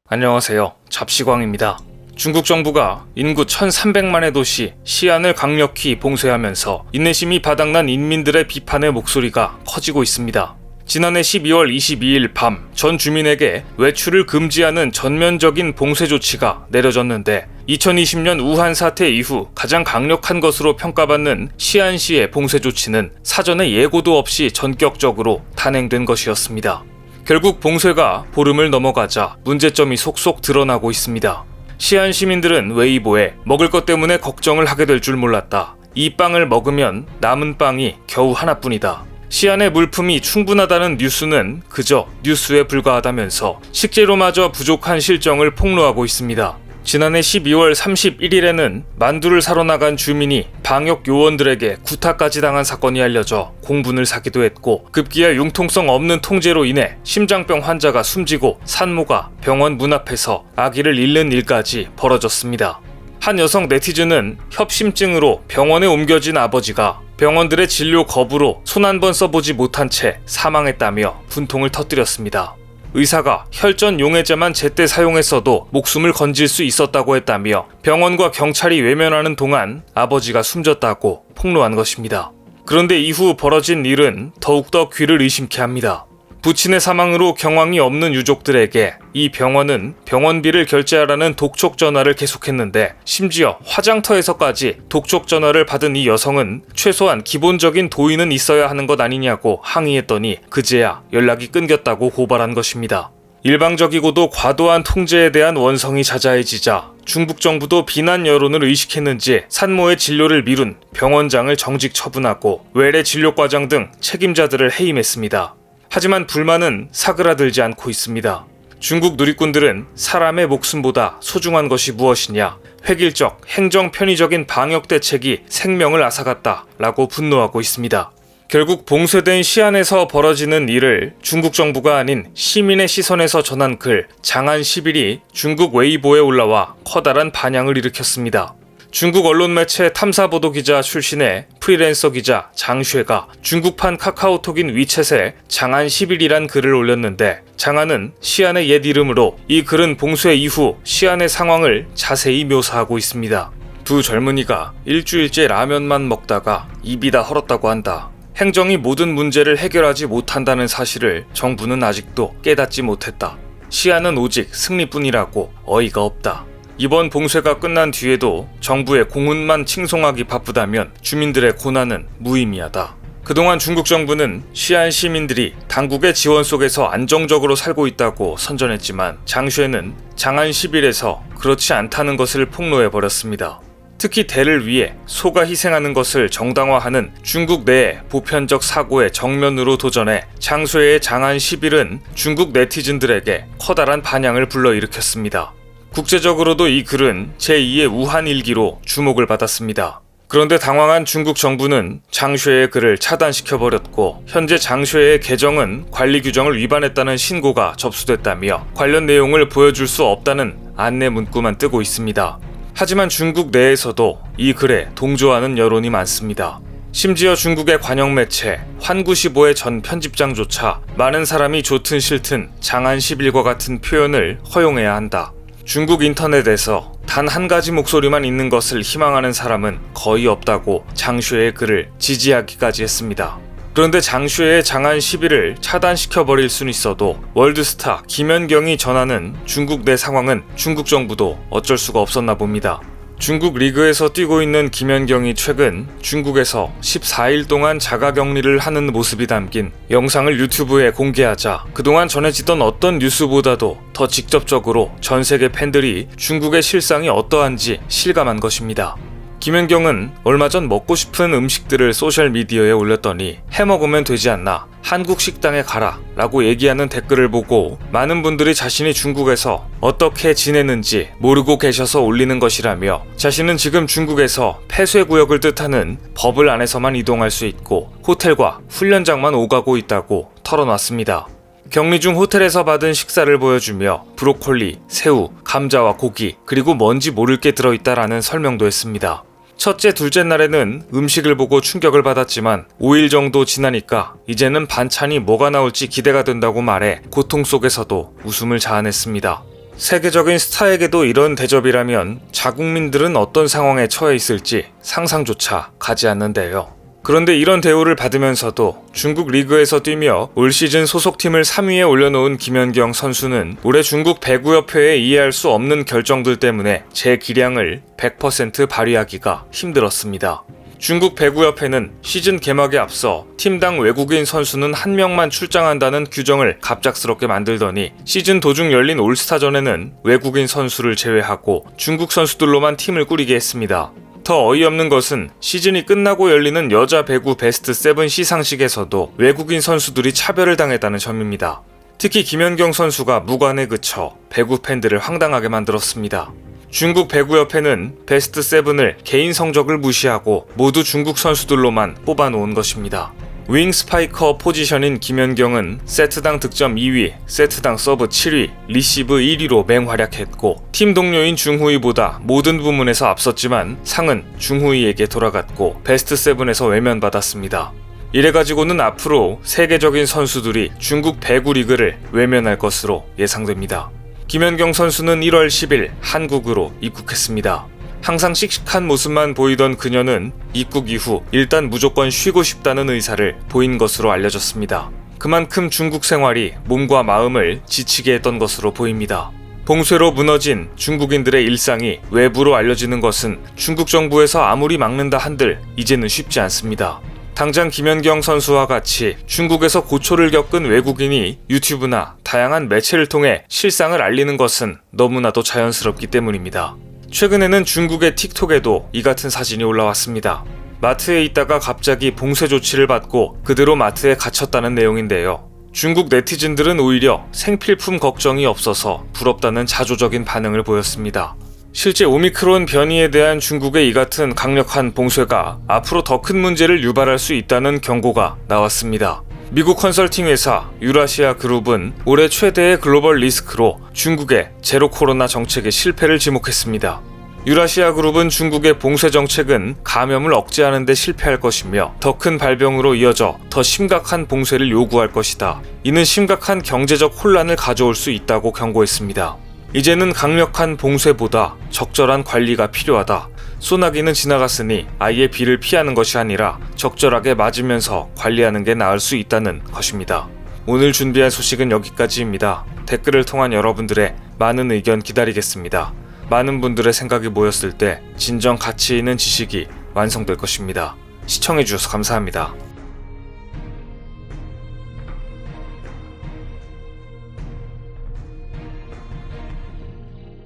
안녕하세요. 잡시광입니다. 중국 정부가 인구 1300만의 도시 시안을 강력히 봉쇄하면서 인내심이 바닥난 인민들의 비판의 목소리가 커지고 있습니다. 지난해 12월 22일 밤 전 주민에게 외출을 금지하는 전면적인 봉쇄 조치가 내려졌는데 2020년 우한 사태 이후 가장 강력한 것으로 평가받는 시안시의 봉쇄 조치는 사전에 예고도 없이 전격적으로 단행된 것이었습니다. 결국 봉쇄가 보름을 넘어가자 문제점이 속속 드러나고 있습니다. 시안 시민들은 웨이보에 먹을 것 때문에 걱정을 하게 될 줄 몰랐다. 이 빵을 먹으면 남은 빵이 겨우 하나뿐이다. 시안의 물품이 충분하다는 뉴스는 그저 뉴스에 불과하다면서 식재료마저 부족한 실정을 폭로하고 있습니다. 지난해 12월 31일에는 만두를 사러 나간 주민이 방역 요원들에게 구타까지 당한 사건이 알려져 공분을 사기도 했고, 급기야 융통성 없는 통제로 인해 심장병 환자가 숨지고 산모가 병원 문 앞에서 아기를 잃는 일까지 벌어졌습니다. 한 여성 네티즌은 협심증으로 병원에 옮겨진 아버지가 병원들의 진료 거부로 손 한 번 써보지 못한 채 사망했다며 분통을 터뜨렸습니다. 의사가 혈전 용해제만 제때 사용했어도 목숨을 건질 수 있었다고 했다며 병원과 경찰이 외면하는 동안 아버지가 숨졌다고 폭로한 것입니다. 그런데 이후 벌어진 일은 더욱더 귀를 의심케 합니다. 부친의 사망으로 경황이 없는 유족들에게 이 병원은 병원비를 결제하라는 독촉 전화를 계속했는데, 심지어 화장터에서까지 독촉 전화를 받은 이 여성은 최소한 기본적인 도의는 있어야 하는 것 아니냐고 항의했더니 그제야 연락이 끊겼다고 고발한 것입니다. 일방적이고도 과도한 통제에 대한 원성이 자자해지자 중국 정부도 비난 여론을 의식했는지 산모의 진료를 미룬 병원장을 정직 처분하고 외래 진료과장 등 책임자들을 해임했습니다. 하지만 불만은 사그라들지 않고 있습니다. 중국 누리꾼들은 사람의 목숨보다 소중한 것이 무엇이냐, 획일적, 행정 편의적인 방역 대책이 생명을 앗아갔다라고 분노하고 있습니다. 결국 봉쇄된 시안에서 벌어지는 일을 중국 정부가 아닌 시민의 시선에서 전한 글 장안 10일이 중국 웨이보에 올라와 커다란 반향을 일으켰습니다. 중국 언론 매체 탐사보도 기자 출신의 프리랜서 기자 장쉐가 중국판 카카오톡인 위챗에 장안 10일이란 글을 올렸는데, 장안은 시안의 옛 이름으로 이 글은 봉쇄 이후 시안의 상황을 자세히 묘사하고 있습니다. 두 젊은이가 일주일째 라면만 먹다가 입이 다 헐었다고 한다. 행정이 모든 문제를 해결하지 못한다는 사실을 정부는 아직도 깨닫지 못했다. 시안은 오직 승리뿐이라고 어이가 없다. 이번 봉쇄가 끝난 뒤에도 정부의 공훈만 칭송하기 바쁘다면 주민들의 고난은 무의미하다. 그동안 중국 정부는 시안 시민들이 당국의 지원 속에서 안정적으로 살고 있다고 선전했지만 장쉐는 장안 10일에서 그렇지 않다는 것을 폭로해버렸습니다. 특히 대를 위해 소가 희생하는 것을 정당화하는 중국 내의 보편적 사고에 정면으로 도전해 장쉐의 장안 10일은 중국 네티즌들에게 커다란 반향을 불러일으켰습니다. 국제적으로도 이 글은 제2의 우한 일기로 주목을 받았습니다. 그런데 당황한 중국 정부는 장쉐의 글을 차단시켜버렸고, 현재 장쉐의 계정은 관리 규정을 위반했다는 신고가 접수됐다며 관련 내용을 보여줄 수 없다는 안내 문구만 뜨고 있습니다. 하지만 중국 내에서도 이 글에 동조하는 여론이 많습니다. 심지어 중국의 관영 매체 환구시보의 전 편집장조차 많은 사람이 좋든 싫든 장안 10일과 같은 표현을 허용해야 한다. 중국 인터넷에서 단 한 가지 목소리만 있는 것을 희망하는 사람은 거의 없다고 장쉐의 글을 지지하기까지 했습니다. 그런데 장쉐의 장안 10일을 차단시켜버릴 순 있어도 월드스타 김연경이 전하는 중국 내 상황은 중국 정부도 어쩔 수가 없었나 봅니다. 중국 리그에서 뛰고 있는 김연경이 최근 중국에서 14일 동안 자가격리를 하는 모습이 담긴 영상을 유튜브에 공개하자 그동안 전해지던 어떤 뉴스보다도 더 직접적으로 전 세계 팬들이 중국의 실상이 어떠한지 실감한 것입니다. 김연경은 얼마 전 먹고 싶은 음식들을 소셜미디어에 올렸더니 해먹으면 되지 않나, 한국 식당에 가라 라고 얘기하는 댓글을 보고 많은 분들이 자신이 중국에서 어떻게 지내는지 모르고 계셔서 올리는 것이라며, 자신은 지금 중국에서 폐쇄구역을 뜻하는 버블 안에서만 이동할 수 있고 호텔과 훈련장만 오가고 있다고 털어놨습니다. 격리 중 호텔에서 받은 식사를 보여주며 브로콜리, 새우, 감자와 고기, 그리고 뭔지 모를 게 들어있다라는 설명도 했습니다. 첫째, 둘째 날에는 음식을 보고 충격을 받았지만 5일 정도 지나니까 이제는 반찬이 뭐가 나올지 기대가 된다고 말해 고통 속에서도 웃음을 자아냈습니다. 세계적인 스타에게도 이런 대접이라면 자국민들은 어떤 상황에 처해 있을지 상상조차 가지 않는데요. 그런데 이런 대우를 받으면서도 중국 리그에서 뛰며 올 시즌 소속팀을 3위에 올려놓은 김연경 선수는 올해 중국 배구협회에 이해할 수 없는 결정들 때문에 제 기량을 100% 발휘하기가 힘들었습니다. 중국 배구협회는 시즌 개막에 앞서 팀당 외국인 선수는 한 명만 출장한다는 규정을 갑작스럽게 만들더니 시즌 도중 열린 올스타전에는 외국인 선수를 제외하고 중국 선수들로만 팀을 꾸리게 했습니다. 더 어이없는 것은 시즌이 끝나고 열리는 여자 배구 베스트 7 시상식에서도 외국인 선수들이 차별을 당했다는 점입니다. 특히 김연경 선수가 무관에 그쳐 배구 팬들을 황당하게 만들었습니다. 중국 배구협회는 베스트 7을 개인 성적을 무시하고 모두 중국 선수들로만 뽑아놓은 것입니다. 윙 스파이커 포지션인 김연경은 세트당 득점 2위, 세트당 서브 7위, 리시브 1위로 맹활약했고 팀 동료인 중후이보다 모든 부문에서 앞섰지만 상은 중후이에게 돌아갔고 베스트 7에서 외면받았습니다. 이래가지고는 앞으로 세계적인 선수들이 중국 배구 리그를 외면할 것으로 예상됩니다. 김연경 선수는 1월 10일 한국으로 입국했습니다. 항상 씩씩한 모습만 보이던 그녀는 입국 이후 일단 무조건 쉬고 싶다는 의사를 보인 것으로 알려졌습니다. 그만큼 중국 생활이 몸과 마음을 지치게 했던 것으로 보입니다. 봉쇄로 무너진 중국인들의 일상이 외부로 알려지는 것은 중국 정부에서 아무리 막는다 한들 이제는 쉽지 않습니다. 당장 김연경 선수와 같이 중국에서 고초를 겪은 외국인이 유튜브나 다양한 매체를 통해 실상을 알리는 것은 너무나도 자연스럽기 때문입니다. 최근에는 중국의 틱톡에도 이 같은 사진이 올라왔습니다. 마트에 있다가 갑자기 봉쇄 조치를 받고 그대로 마트에 갇혔다는 내용인데요. 중국 네티즌들은 오히려 생필품 걱정이 없어서 부럽다는 자조적인 반응을 보였습니다. 실제 오미크론 변이에 대한 중국의 이 같은 강력한 봉쇄가 앞으로 더 큰 문제를 유발할 수 있다는 경고가 나왔습니다. 미국 컨설팅 회사 유라시아 그룹은 올해 최대의 글로벌 리스크로 중국의 제로 코로나 정책의 실패를 지목했습니다. 유라시아 그룹은 중국의 봉쇄 정책은 감염을 억제하는 데 실패할 것이며 더 큰 발병으로 이어져 더 심각한 봉쇄를 요구할 것이다. 이는 심각한 경제적 혼란을 가져올 수 있다고 경고했습니다. 이제는 강력한 봉쇄보다 적절한 관리가 필요하다. 소나기는 지나갔으니 아예 비를 피하는 것이 아니라 적절하게 맞으면서 관리하는 게 나을 수 있다는 것입니다. 오늘 준비한 소식은 여기까지입니다. 댓글을 통한 여러분들의 많은 의견 기다리겠습니다. 많은 분들의 생각이 모였을 때 진정 가치 있는 지식이 완성될 것입니다. 시청해주셔서 감사합니다.